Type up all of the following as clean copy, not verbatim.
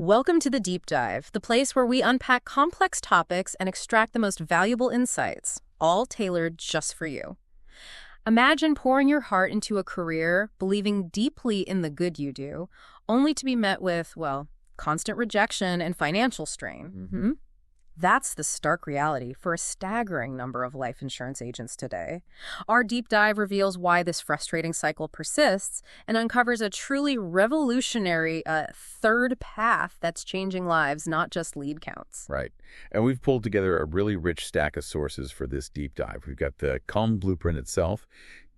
Welcome to the Deep Dive, the place where we unpack complex topics and extract the most valuable insights, all tailored just for you. Imagine pouring your heart into a career, believing deeply in the good you do, only to be met with, well, constant rejection and financial strain. That's the stark reality for a staggering number of life insurance agents today. Our deep dive reveals why this frustrating cycle persists and uncovers a truly revolutionary third path that's changing lives, not just lead counts. Right. And we've pulled together a really rich stack of sources for this deep dive. We've got the Calm Blueprint itself,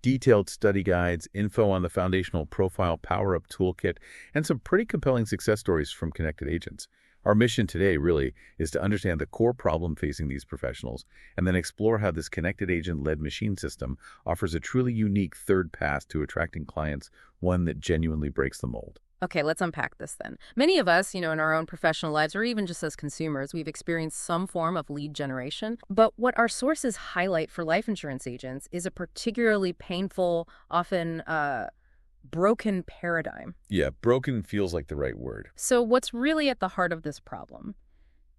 detailed study guides, info on the Foundational Profile Power-Up Toolkit, and some pretty compelling success stories from connected agents. Our mission today really is to understand the core problem facing these professionals and then explore how this connected agent-led machine system offers a truly unique third path to attracting clients, one that genuinely breaks the mold. Okay, let's unpack this then. Many of us, in our own professional lives or even just as consumers, we've experienced some form of lead generation. But what our sources highlight for life insurance agents is a particularly painful, often broken paradigm. Yeah, broken feels like the right word. So what's really at the heart of this problem?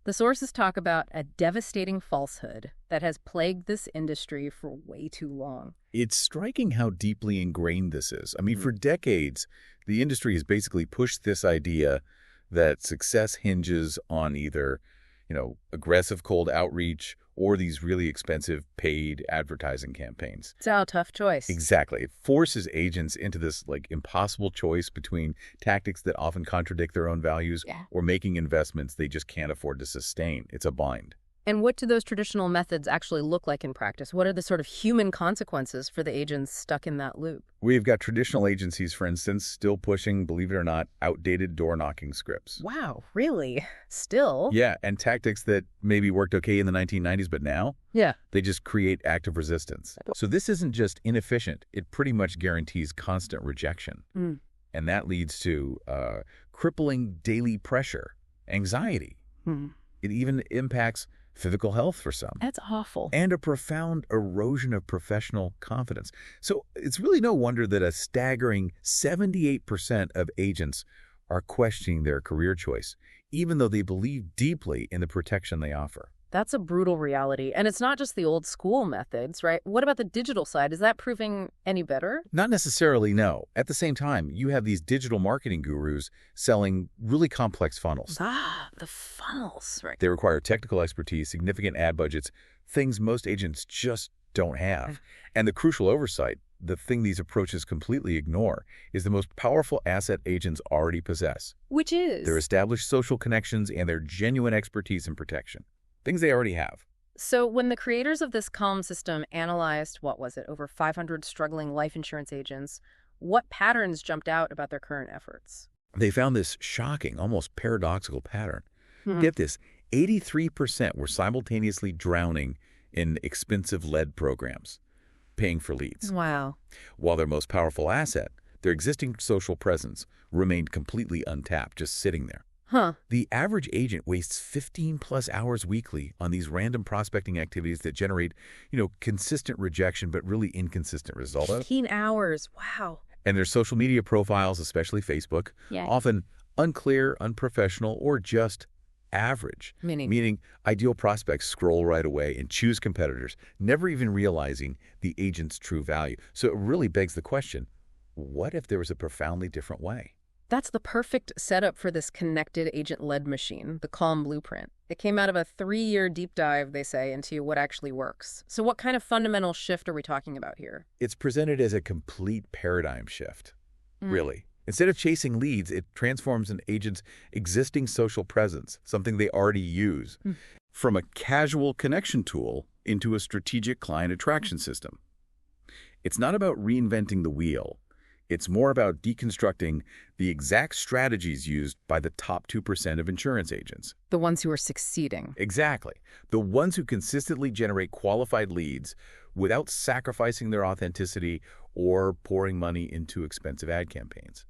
The sources talk about a devastating falsehood that has plagued this industry for way too long. It's striking how deeply ingrained this is. I mean, for decades, the industry has basically pushed this idea that success hinges on either, aggressive cold outreach or these really expensive paid advertising campaigns. It's a tough choice. Exactly. It forces agents into this impossible choice between tactics that often contradict their own values or making investments they just can't afford to sustain. It's a bind. And what do those traditional methods actually look like in practice? What are the sort of human consequences for the agents stuck in that loop? We've got traditional agencies, for instance, still pushing, believe it or not, outdated door-knocking scripts. Wow, really? Still? Yeah, and tactics that maybe worked okay in the 1990s, but now? Yeah. They just create active resistance. So this isn't just inefficient. It pretty much guarantees constant rejection. And that leads to crippling daily pressure, anxiety. It even impacts physical health for some. That's awful. And a profound erosion of professional confidence. So it's really no wonder that a staggering 78% of agents are questioning their career choice, even though they believe deeply in the protection they offer. That's a brutal reality. And it's not just the old school methods, right? What about the digital side? Is that proving any better? Not necessarily, no. At the same time, you have these digital marketing gurus selling really complex funnels. The funnels, right? They require technical expertise, significant ad budgets, things most agents just don't have. And the crucial oversight, the thing these approaches completely ignore, is the most powerful asset agents already possess. Which is? Their established social connections and their genuine expertise in protection. Things they already have. So when the creators of this Calm system analyzed, over 500 struggling life insurance agents, what patterns jumped out about their current efforts? They found this shocking, almost paradoxical pattern. Get this, 83% were simultaneously drowning in expensive lead programs, paying for leads. Wow. While their most powerful asset, their existing social presence, remained completely untapped, just sitting there. The average agent wastes 15+ hours weekly on these random prospecting activities that generate, consistent rejection but really inconsistent results. 15 hours. Wow. And their social media profiles, especially Facebook, often unclear, unprofessional, or just average. Meaning ideal prospects scroll right away and choose competitors, never even realizing the agent's true value. So it really begs the question, what if there was a profoundly different way? That's the perfect setup for this connected agent-led machine, the Calm Blueprint. It came out of a 3-year deep dive, they say, into what actually works. So what kind of fundamental shift are we talking about here? It's presented as a complete paradigm shift, really. Instead of chasing leads, it transforms an agent's existing social presence, something they already use, from a casual connection tool into a strategic client attraction system. It's not about reinventing the wheel. It's more about deconstructing the exact strategies used by the top 2% of insurance agents. The ones who are succeeding. Exactly. The ones who consistently generate qualified leads without sacrificing their authenticity or pouring money into expensive ad campaigns.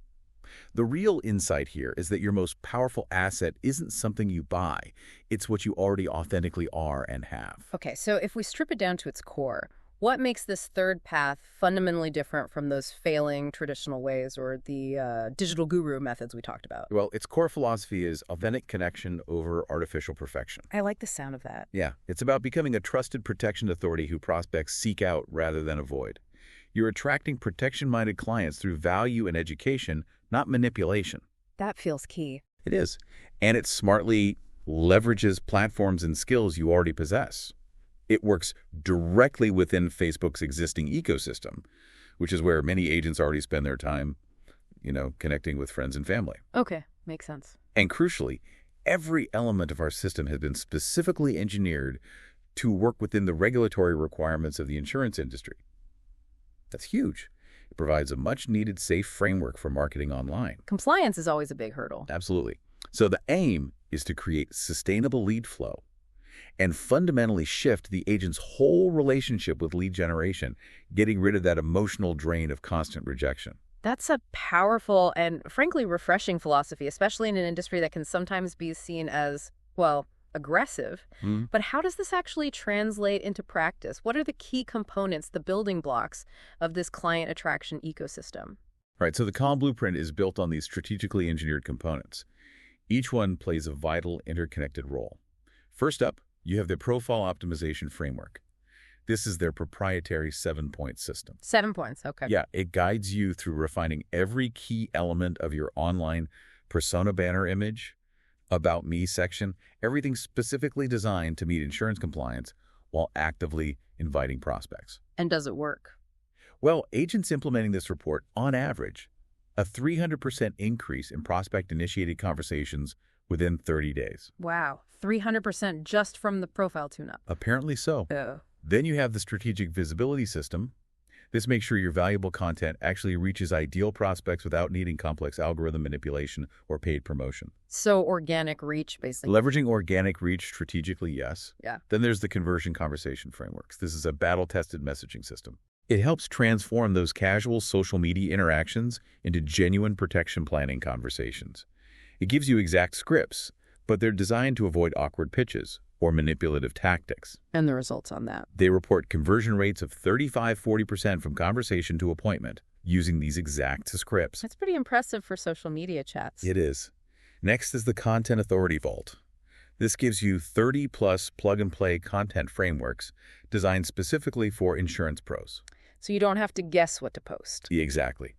The real insight here is that your most powerful asset isn't something you buy. It's what you already authentically are and have. Okay, so if we strip it down to its core, What makes this third path fundamentally different from those failing traditional ways or the digital guru methods we talked about? Well, its core philosophy is authentic connection over artificial perfection. I like the sound of that. Yeah, it's about becoming a trusted protection authority who prospects seek out rather than avoid. You're attracting protection-minded clients through value and education, not manipulation. That feels key. It is. And it smartly leverages platforms and skills you already possess. It works directly within Facebook's existing ecosystem, which is where many agents already spend their time, connecting with friends and family. Okay, makes sense. And crucially, every element of our system has been specifically engineered to work within the regulatory requirements of the insurance industry. That's huge. It provides a much-needed safe framework for marketing online. Compliance is always a big hurdle. Absolutely. So the aim is to create sustainable lead flow and fundamentally shift the agent's whole relationship with lead generation, getting rid of that emotional drain of constant rejection. That's a powerful and frankly refreshing philosophy, especially in an industry that can sometimes be seen as, well, aggressive. But how does this actually translate into practice? What are the key components, the building blocks of this client attraction ecosystem? Right, so the Calm Blueprint is built on these strategically engineered components. Each one plays a vital, interconnected role. First up, you have the Profile Optimization Framework. This is their proprietary 7-point system. 7 points, okay. Yeah, it guides you through refining every key element of your online persona banner image, About Me section, everything specifically designed to meet insurance compliance while actively inviting prospects. And does it work? Well, agents implementing this report, on average, a 300% increase in prospect-initiated conversations within 30 days. Wow, 300% just from the profile tune-up. Apparently so. Oh. Then you have the Strategic Visibility System. This makes sure your valuable content actually reaches ideal prospects without needing complex algorithm manipulation or paid promotion. So organic reach, basically. Leveraging organic reach strategically, yes. Yeah. Then there's the Conversion Conversation Frameworks. This is a battle-tested messaging system. It helps transform those casual social media interactions into genuine protection planning conversations. It gives you exact scripts, but they're designed to avoid awkward pitches or manipulative tactics. And the results on that. They report conversion rates of 35–40% from conversation to appointment using these exact scripts. That's pretty impressive for social media chats. It is. Next is the Content Authority Vault. This gives you 30+ plug-and-play content frameworks designed specifically for insurance pros. So you don't have to guess what to post. Exactly.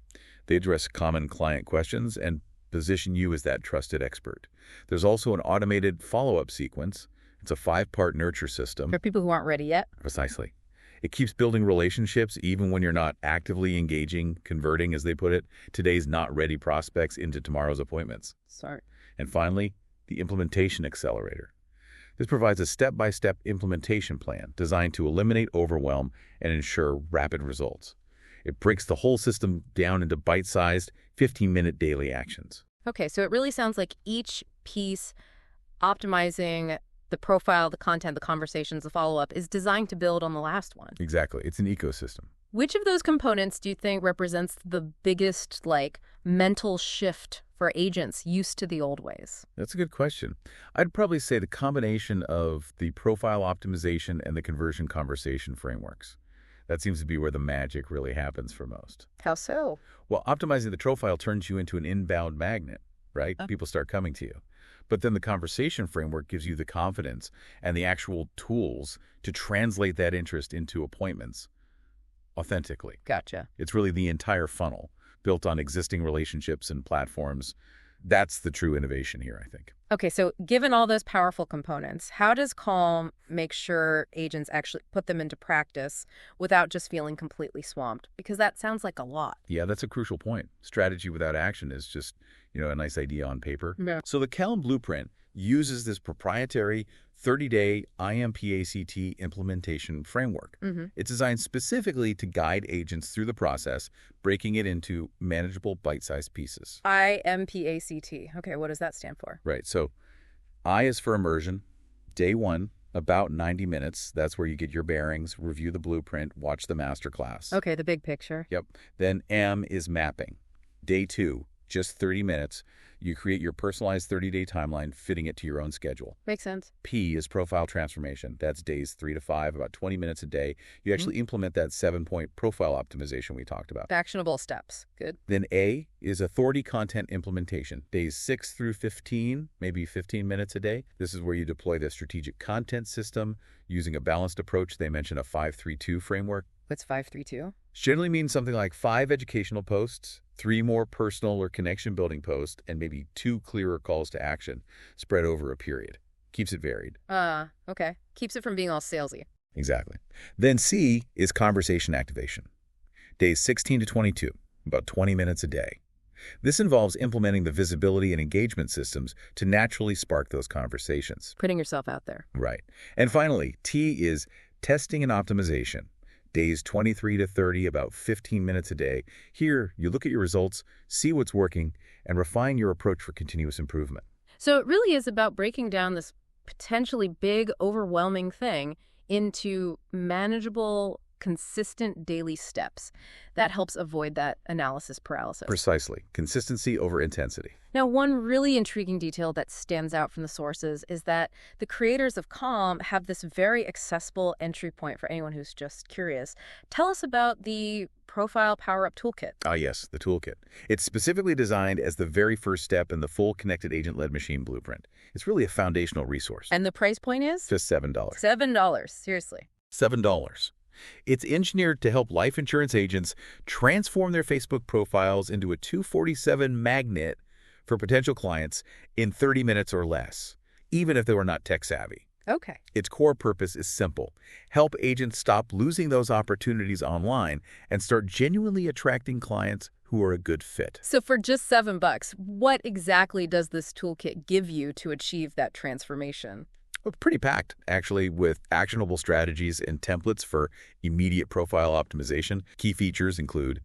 They address common client questions and position you as that trusted expert. There's also an automated follow-up sequence. It's a 5-part nurture system. For people who aren't ready yet? Precisely. It keeps building relationships even when you're not actively engaging, converting, as they put it, today's not-ready prospects into tomorrow's appointments. Sorry. And finally, the Implementation Accelerator. This provides a step-by-step implementation plan designed to eliminate overwhelm and ensure rapid results. It breaks the whole system down into bite-sized, 15-minute daily actions. Okay, so it really sounds like each piece, optimizing the profile, the content, the conversations, the follow-up, is designed to build on the last one. Exactly. It's an ecosystem. Which of those components do you think represents the biggest, mental shift for agents used to the old ways? That's a good question. I'd probably say the combination of the profile optimization and the conversion conversation frameworks. That seems to be where the magic really happens for most. How so? Well, optimizing the profile turns you into an inbound magnet, right? People start coming to you. But then the conversation framework gives you the confidence and the actual tools to translate that interest into appointments authentically. Gotcha. It's really the entire funnel built on existing relationships and platforms. That's the true innovation here, I think. Okay, so given all those powerful components, how does Calm make sure agents actually put them into practice without just feeling completely swamped? Because that sounds like a lot. Yeah, that's a crucial point. Strategy without action is just, a nice idea on paper. Yeah. So the Calm Blueprint uses this proprietary 30-day IMPACT implementation framework. It's designed specifically to guide agents through the process, breaking it into manageable bite-sized pieces. IMPACT. Okay, what does that stand for? Right. So I is for immersion. Day 1, about 90 minutes. That's where you get your bearings, review the blueprint, watch the masterclass. Okay, the big picture. Yep. Then M is mapping. Day 2, just 30 minutes. You create your personalized 30-day timeline, fitting it to your own schedule. Makes sense. P is profile transformation. That's days 3 to 5, about 20 minutes a day. You actually implement that 7-point profile optimization we talked about. Actionable steps. Good. Then A is authority content implementation. Days 6 through 15, maybe 15 minutes a day. This is where you deploy the strategic content system using a balanced approach. They mention a 5-3-2 framework. What's 5-3-2? Generally means something like 5 educational posts, 3 more personal or connection-building posts, and maybe 2 clearer calls to action spread over a period. Keeps it varied. Okay. Keeps it from being all salesy. Exactly. Then C is conversation activation. Days 16 to 22, about 20 minutes a day. This involves implementing the visibility and engagement systems to naturally spark those conversations. Putting yourself out there. Right. And finally, T is testing and optimization. Days 23 to 30, about 15 minutes a day. Here, you look at your results, see what's working, and refine your approach for continuous improvement. So it really is about breaking down this potentially big, overwhelming thing into manageable, consistent daily steps. That helps avoid that analysis paralysis. Precisely. Consistency over intensity. Now, one really intriguing detail that stands out from the sources is that the creators of Calm have this very accessible entry point for anyone who's just curious. Tell us about the Profile Power Up Toolkit. Ah, yes, the toolkit. It's specifically designed as the very first step in the full connected agent-led machine blueprint. It's really a foundational resource. And the price point is? Just $7. $7. Seriously. $7. It's engineered to help life insurance agents transform their Facebook profiles into a 247 magnet for potential clients in 30 minutes or less, even if they were not tech-savvy. Okay. Its core purpose is simple. Help agents stop losing those opportunities online and start genuinely attracting clients who are a good fit. So for just $7, what exactly does this toolkit give you to achieve that transformation? Well, pretty packed, actually, with actionable strategies and templates for immediate profile optimization. Key features include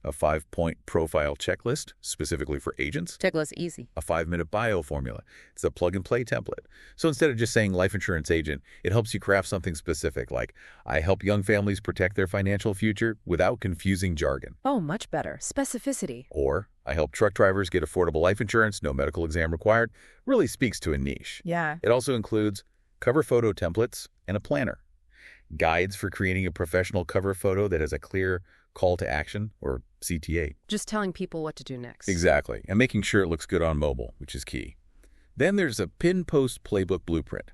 a 5-point profile checklist specifically for agents, Checklist easy. a 5-minute bio formula. It's a plug-and-play template. So instead of just saying life insurance agent, it helps you craft something specific like, I help young families protect their financial future without confusing jargon. Oh, much better. Specificity. Or, I help truck drivers get affordable life insurance, no medical exam required. Really speaks to a niche. Yeah. It also includes cover photo templates and a planner, guides for creating a professional cover photo that has a clear call to action, or CTA. Just telling people what to do next. Exactly, and making sure it looks good on mobile, which is key. Then there's a pin post playbook blueprint.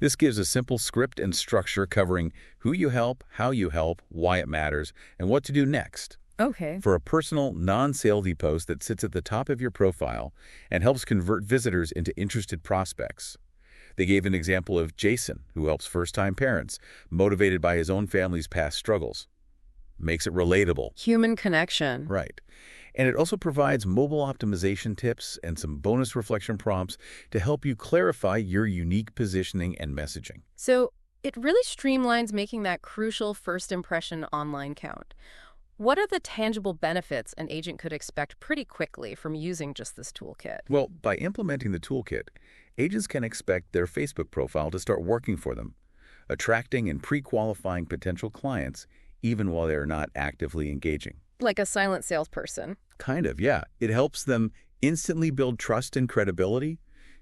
This gives a simple script and structure covering who you help, how you help, why it matters, and what to do next. Okay. For a personal, non-salesy post that sits at the top of your profile and helps convert visitors into interested prospects. They gave an example of Jason, who helps first-time parents, motivated by his own family's past struggles. Makes it relatable. Human connection. Right. And it also provides mobile optimization tips and some bonus reflection prompts to help you clarify your unique positioning and messaging. So it really streamlines making that crucial first impression online count. What are the tangible benefits an agent could expect pretty quickly from using just this toolkit? Well, by implementing the toolkit, agents can expect their Facebook profile to start working for them, attracting and pre-qualifying potential clients even while they're not actively engaging. Like a silent salesperson. Kind of, yeah. It helps them instantly build trust and credibility,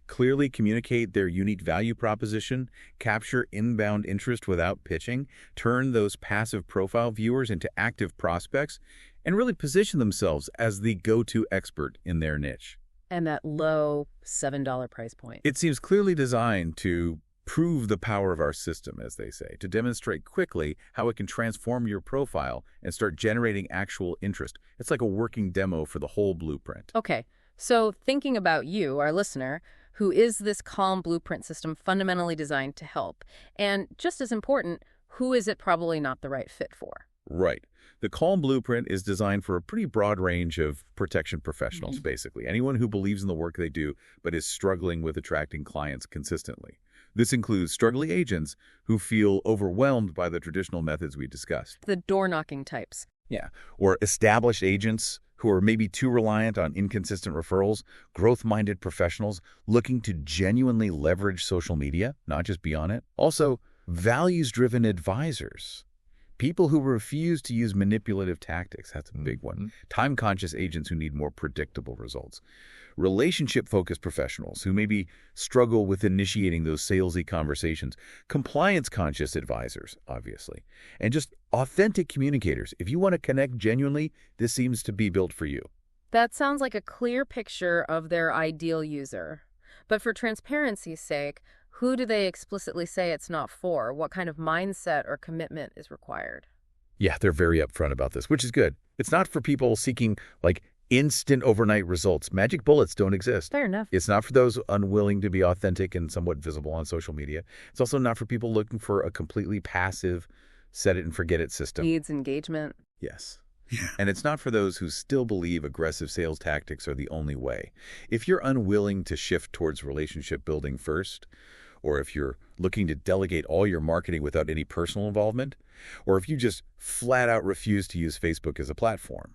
clearly communicate their unique value proposition, capture inbound interest without pitching, turn those passive profile viewers into active prospects, and really position themselves as the go-to expert in their niche. And that low $7 price point. It seems clearly designed to prove the power of our system, as they say, to demonstrate quickly how it can transform your profile and start generating actual interest. It's like a working demo for the whole blueprint. Okay, so thinking about you, our listener, who is this Calm blueprint system fundamentally designed to help? And just as important, who is it probably not the right fit for? Right. The Calm blueprint is designed for a pretty broad range of protection professionals, basically. Anyone who believes in the work they do but is struggling with attracting clients consistently. This includes struggling agents who feel overwhelmed by the traditional methods we discussed. The door-knocking types. Yeah. Or established agents who are maybe too reliant on inconsistent referrals, growth-minded professionals looking to genuinely leverage social media, not just be on it. Also, values-driven advisors, People who refuse to use manipulative tactics, that's a big one. Time-conscious agents who need more predictable results. Relationship-focused professionals who maybe struggle with initiating those salesy conversations. Compliance-conscious advisors, obviously. And just authentic communicators. If you want to connect genuinely, this seems to be built for you. That sounds like a clear picture of their ideal user. But for transparency's sake, who do they explicitly say it's not for? What kind of mindset or commitment is required? Yeah, they're very upfront about this, which is good. It's not for people seeking, like, instant overnight results. Magic bullets don't exist. Fair enough. It's not for those unwilling to be authentic and somewhat visible on social media. It's also not for people looking for a completely passive, set-it-and-forget-it system. Needs engagement. Yes. And it's not for those who still believe aggressive sales tactics are the only way. If you're unwilling to shift towards relationship building first, or if you're looking to delegate all your marketing without any personal involvement, or if you just flat out refuse to use Facebook as a platform,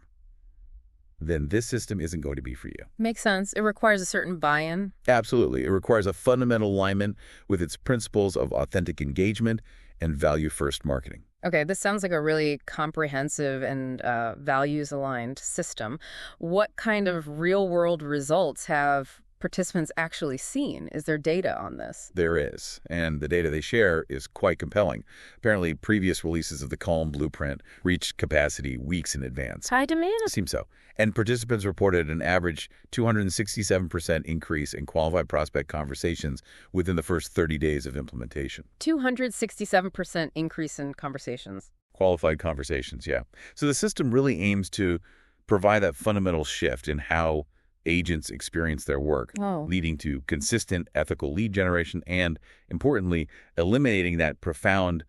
then this system isn't going to be for you. Makes sense. It requires a certain buy-in. Absolutely. It requires a fundamental alignment with its principles of authentic engagement and value-first marketing. Okay, this sounds like a really comprehensive and values-aligned system. What kind of real-world results have participants actually seen? Is there data on this? There is, and the data they share is quite compelling. Apparently, previous releases of the Calm Blueprint reached capacity weeks in advance. High demand? Seems so. And participants reported an average 267% increase in qualified prospect conversations within the first 30 days of implementation. 267% increase in conversations. Qualified conversations, yeah. So the system really aims to provide that fundamental shift in how agents experience their work, leading to consistent ethical lead generation and, importantly, eliminating that profound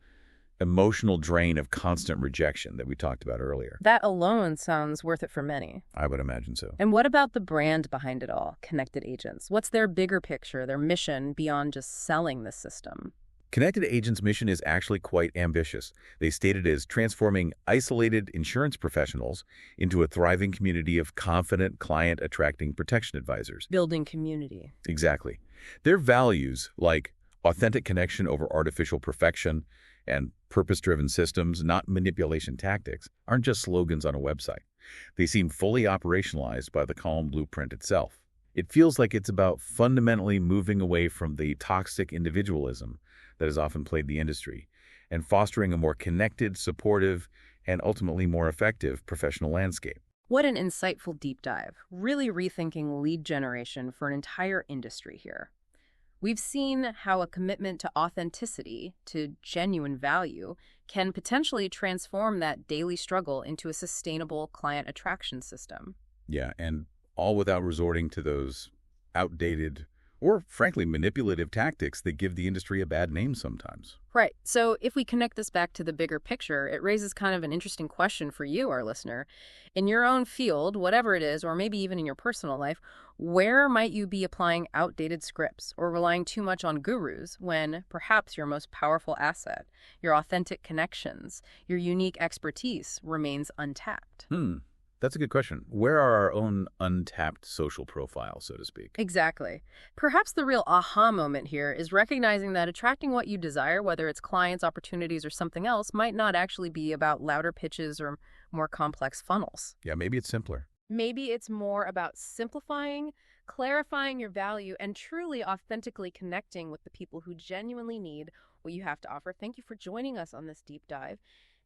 emotional drain of constant rejection that we talked about earlier. That alone sounds worth it for many. I would imagine so. And what about the brand behind it all, Connected Agents? What's their bigger picture, their mission beyond just selling the system? Connected Agents' mission is actually quite ambitious. They state it as transforming isolated insurance professionals into a thriving community of confident, client-attracting protection advisors. Building community. Exactly. Their values, like authentic connection over artificial perfection and purpose-driven systems, not manipulation tactics, aren't just slogans on a website. They seem fully operationalized by the Calm Blueprint itself. It feels like it's about fundamentally moving away from the toxic individualism that has often plagued the industry and fostering a more connected, supportive, and ultimately more effective professional landscape. What an insightful deep dive, really rethinking lead generation for an entire industry here. We've seen how a commitment to authenticity, to genuine value, can potentially transform that daily struggle into a sustainable client attraction system. Yeah, and all without resorting to those outdated or, frankly, manipulative tactics that give the industry a bad name sometimes. Right. So if we connect this back to the bigger picture, it raises kind of an interesting question for you, our listener. In your own field, whatever it is, or maybe even in your personal life, where might you be applying outdated scripts or relying too much on gurus when perhaps your most powerful asset, your authentic connections, your unique expertise remains untapped? That's a good question. Where are our own untapped social profiles, so to speak? Exactly. Perhaps the real aha moment here is recognizing that attracting what you desire, whether it's clients, opportunities, or something else, might not actually be about louder pitches or more complex funnels. Yeah, maybe it's simpler. Maybe it's more about simplifying, clarifying your value, and truly authentically connecting with the people who genuinely need what you have to offer. Thank you for joining us on this deep dive.